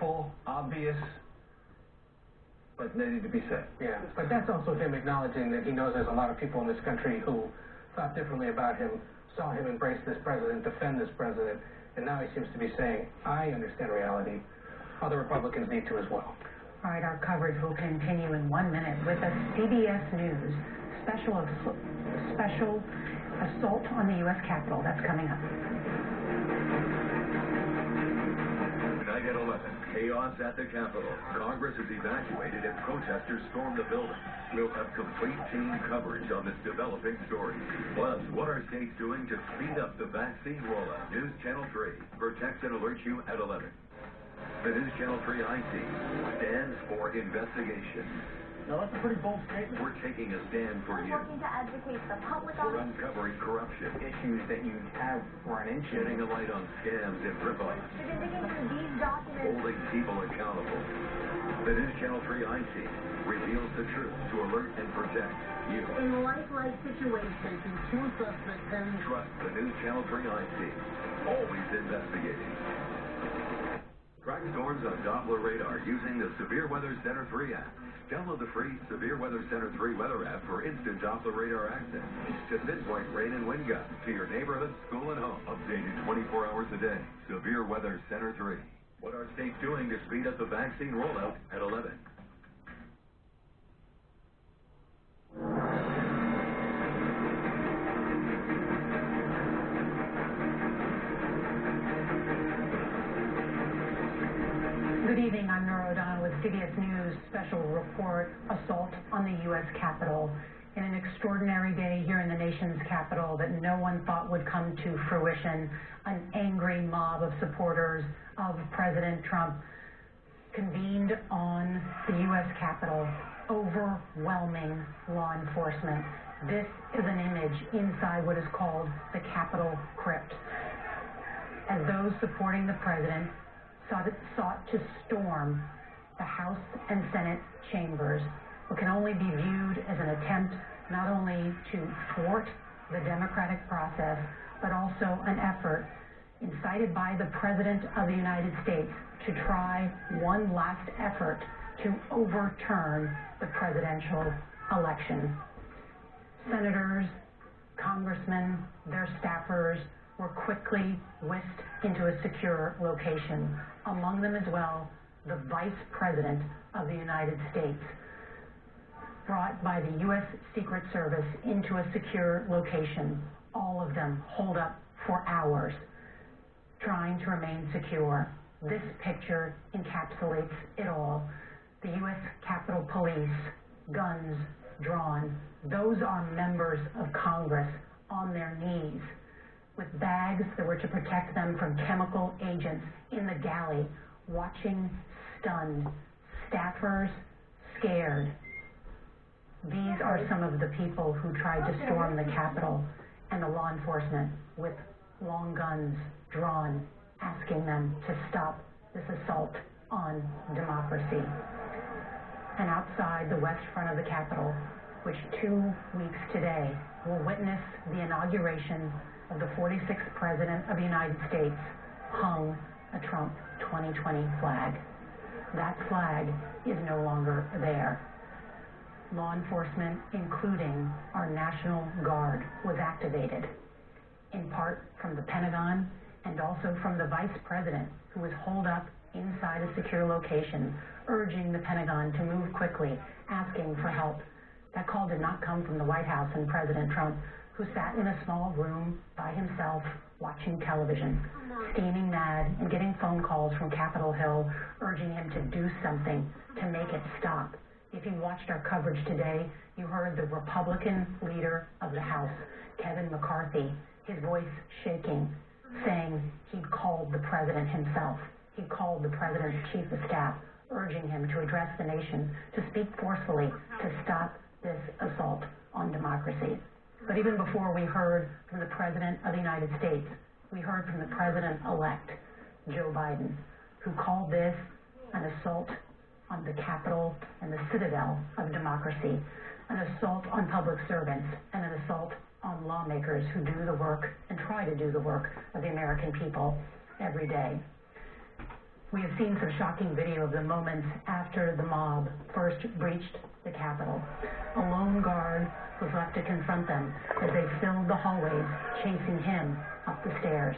simple, obvious, but they need to be said. Yeah, but that's also him acknowledging that he knows there's a lot of people in this country who thought differently about him, saw him embrace this president, defend this president, and now he seems to be saying, I understand reality. Other Republicans need to as well. All right, our coverage will continue in 1 minute with a CBS News special assault on the U.S. Capitol. That's coming up. Tonight at 11, chaos at the Capitol. Congress is evacuated and protesters storm the building. We'll have complete team coverage on this developing story. Plus, what are states doing to speed up the vaccine rollout? News Channel 3 protects and alerts you at 11. The News Channel 3 IC stands for investigation. Now, that's a pretty bold statement. We're taking a stand for you. Working to educate the public We're uncovering corruption. Issues that you have run into. Shedding a light on scams and rip-offs. We've been digging through these documents. Holding people accountable. The News Channel 3 IC reveals the truth to alert and protect you. In lifelike situations, in two suspects and... Trust the News Channel 3 IC. Always investigating. Track storms on Doppler radar using the Severe Weather Center 3 app. Download the free Severe Weather Center 3 weather app for instant Doppler radar access to pinpoint rain and wind gusts to your neighborhood, school, and home. Updated 24 hours a day. Severe Weather Center 3. What are states doing to speed up the vaccine rollout at 11? Good evening, I'm Nora O'Donnell with CBS News special report, assault on the U.S. Capitol. In an extraordinary day here in the nation's capital that no one thought would come to fruition, an angry mob of supporters of President Trump convened on the U.S. Capitol, overwhelming law enforcement. This is an image inside what is called the Capitol Crypt. As those supporting the president sought to storm the House and Senate chambers, what can only be viewed as an attempt not only to thwart the democratic process, but also an effort incited by the President of the United States to try one last effort to overturn the presidential election. Senators, congressmen, their staffers were quickly whisked into a secure location. Among them as well, the Vice President of the United States, brought by the U.S. Secret Service into a secure location. All of them holed up for hours, trying to remain secure. This picture encapsulates it all. The U.S. Capitol Police, guns drawn. Those are members of Congress on their knees, with bags that were to protect them from chemical agents in the galley, watching, stunned, staffers scared. These are some of the people who tried to storm the Capitol, and the law enforcement with long guns drawn, asking them to stop this assault on democracy. And outside the west front of the Capitol, which 2 weeks today will witness the inauguration of the 46th President of the United States, hung a Trump 2020 flag. That flag is no longer there. Law enforcement, including our National Guard, was activated, in part from the Pentagon and also from the Vice President, who was holed up inside a secure location, urging the Pentagon to move quickly, asking for help. That call did not come from the White House and President Trump, who sat in a small room by himself watching television, steaming mad and getting phone calls from Capitol Hill urging him to do something to make it stop. If you watched our coverage today, you heard the Republican leader of the House, Kevin McCarthy, his voice shaking, saying he'd called the president himself. He called the president's chief of staff, urging him to address the nation, to speak forcefully, to stop this assault on democracy. But even before we heard from the President of the United States, we heard from the President-elect, Joe Biden, who called this an assault on the Capitol and the citadel of democracy, an assault on public servants, and an assault on lawmakers who do the work and try to do the work of the American people every day. We have seen some shocking video of the moments after the mob first breached the Capitol. A lone guard was left to confront them as they filled the hallways, chasing him up the stairs.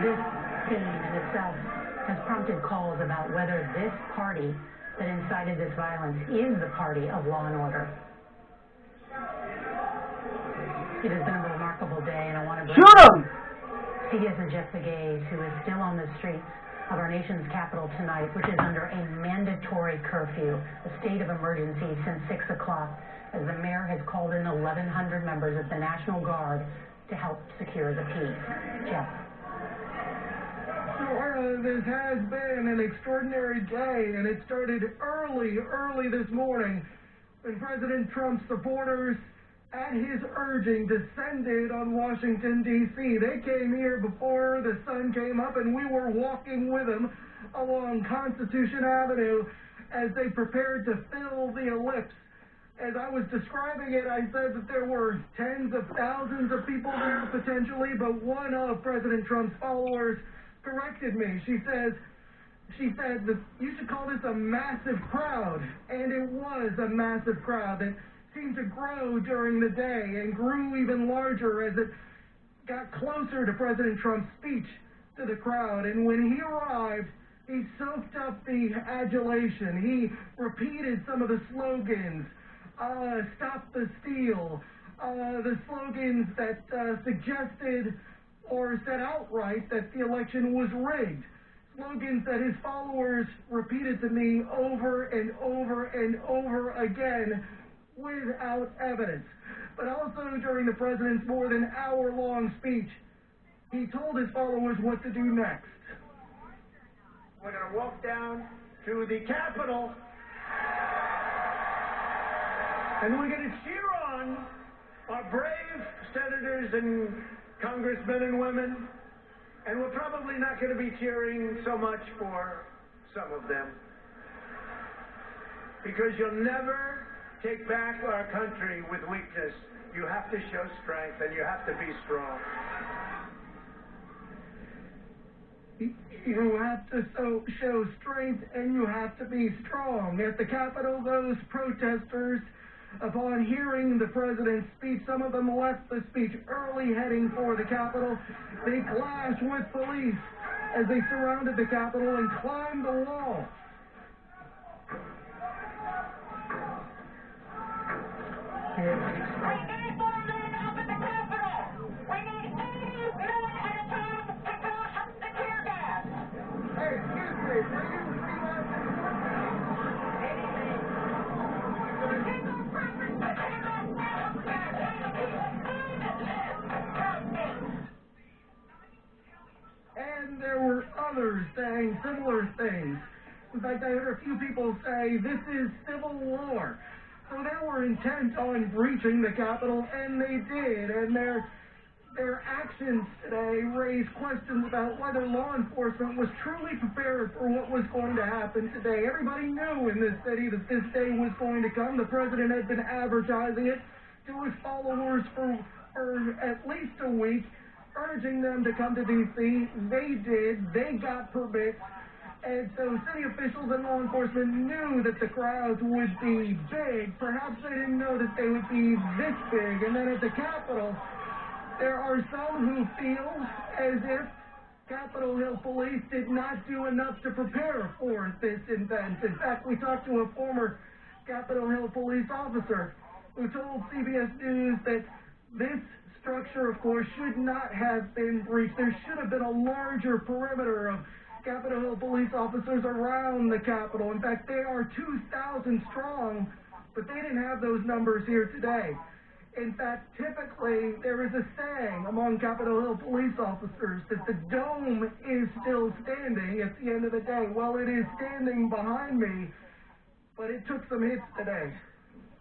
This scene in itself has prompted calls about whether this party that incited this violence is the party of law and order. It has been a remarkable day, and I want to Shoot him! CBS's Jeff Pegues, who is still on the streets of our nation's capital tonight, which is under a mandatory curfew, a state of emergency since 6 o'clock, as the mayor has called in 1,100 members of the National Guard to help secure the peace. Jeff. This has been an extraordinary day, and it started early this morning when President Trump's supporters, at his urging, descended on Washington, D.C. They came here before the sun came up, and we were walking with them along Constitution Avenue as they prepared to fill the ellipse. As I was describing it, I said that there were tens of thousands of people there potentially, but one of President Trump's followers corrected me. She said that you should call this a massive crowd, and it was a massive crowd that seemed to grow during the day and grew even larger as it got closer to President Trump's speech to the crowd. And when he arrived, he soaked up the adulation. He repeated some of the slogans, stop the steal, the slogans that suggested or said outright that the election was rigged. Slogans that his followers repeated to me over and over and over again without evidence. But also during the president's more than hour-long speech, he told his followers what to do next. We're going to walk down to the Capitol, and we're going to cheer on our brave senators and congressmen and women, and we're probably not going to be cheering so much for some of them, because you'll never take back our country with weakness. You have to show strength, and you have to be strong. You have to show strength, and you have to be strong. At the Capitol, those protesters, upon hearing the president's speech, some of them left the speech early heading for the Capitol. They clashed with police as they surrounded the Capitol and climbed the wall. We need more men up at the Capitol. We need 80 men at a time to pass the tear gas. Hey, excuse me, will you see us? And there were others saying similar things. In fact, I heard a few people say, this is civil war. So they were intent on breaching the Capitol, and they did. And their actions today raised questions about whether law enforcement was truly prepared for what was going to happen today. Everybody knew in this city that this day was going to come. The president had been advertising it to his followers for at least a week, urging them to come to D.C. They did. They got permits. And so city officials and law enforcement knew that the crowds would be big. Perhaps they didn't know that they would be this big. And then at the Capitol, there are some who feel as if Capitol Hill police did not do enough to prepare for this event. In fact, we talked to a former Capitol Hill police officer who told CBS News that this structure, of course, should not have been breached. There should have been a larger perimeter of Capitol Hill police officers around the Capitol. In fact, they are 2,000 strong, but they didn't have those numbers here today. In fact, typically, there is a saying among Capitol Hill police officers that the dome is still standing at the end of the day. Well, it is standing behind me, but it took some hits today.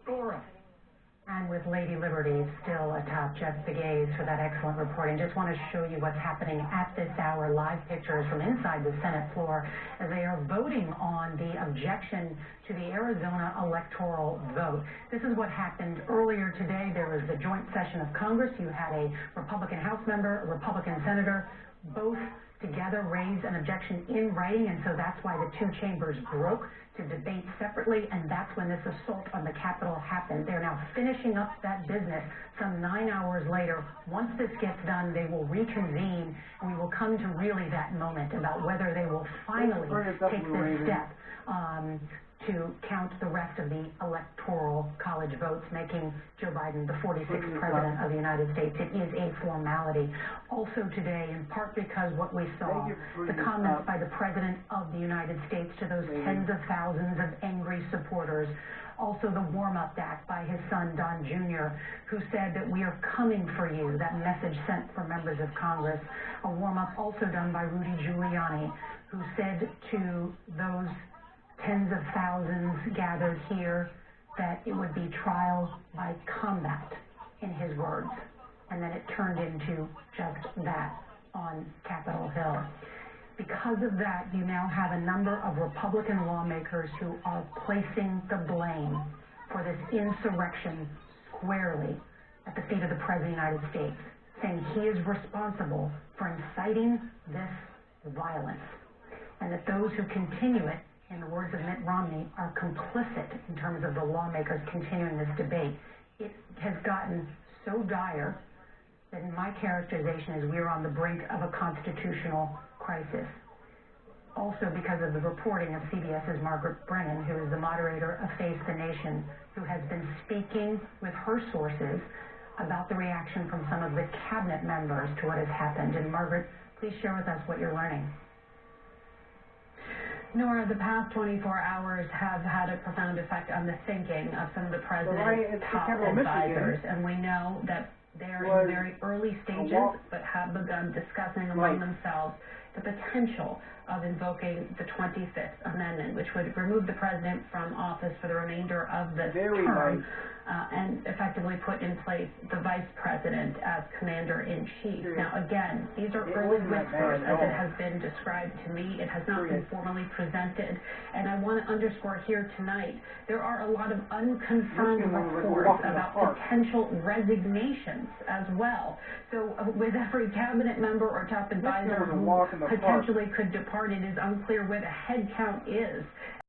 Dora. And with Lady Liberty still atop Jeff Begays for that excellent reporting, just want to show you what's happening at this hour. Live pictures from inside the Senate floor as they are voting on the objection to the Arizona electoral vote. This is what happened earlier today. There was the joint session of Congress. You had a Republican House member, a Republican senator, both together raise an objection in writing, and so that's why the two chambers broke to debate separately, and that's when this assault on the Capitol happened. They're now finishing up that business some 9 hours later. Once this gets done, they will reconvene, and we will come to really that moment about whether they will finally take this step to count the rest of the electoral college votes, making Joe Biden the 46th president of the United States. It is a formality. Also today, in part because what we saw, the comments by the President of the United States to those tens of thousands of angry supporters, also the warm-up act by his son, Don Jr., who said that we are coming for you, that message sent for members of Congress. A warm-up also done by Rudy Giuliani, who said to those tens of thousands gathered here that it would be trial by combat, in his words. And then it turned into just that on Capitol Hill. Because of that, you now have a number of Republican lawmakers who are placing the blame for this insurrection squarely at the feet of the President of the United States, saying he is responsible for inciting this violence, and that those who continue it, in the words of Mitt Romney, are complicit in terms of the lawmakers continuing this debate. It has gotten so dire that in my characterization is we are on the brink of a constitutional crisis. Also because of the reporting of CBS's Margaret Brennan, who is the moderator of Face the Nation, who has been speaking with her sources about the reaction from some of the cabinet members to what has happened. And Margaret, please share with us what you're learning. Nora, the past 24 hours have had a profound effect on the thinking of some of the president's top advisors, and we know that they are in very early stages, but have begun discussing among themselves the potential of invoking the 25th Amendment, which would remove the president from office for the remainder of this term, and effectively put in place the vice president as commander-in-chief. Now, again, these are early whispers, as it has been described to me. It has not been formally presented, and I want to underscore here tonight, there are a lot of unconfirmed reports about potential resignations as well. So with every cabinet member or top advisor who potentially could depart, it is unclear where the head count is.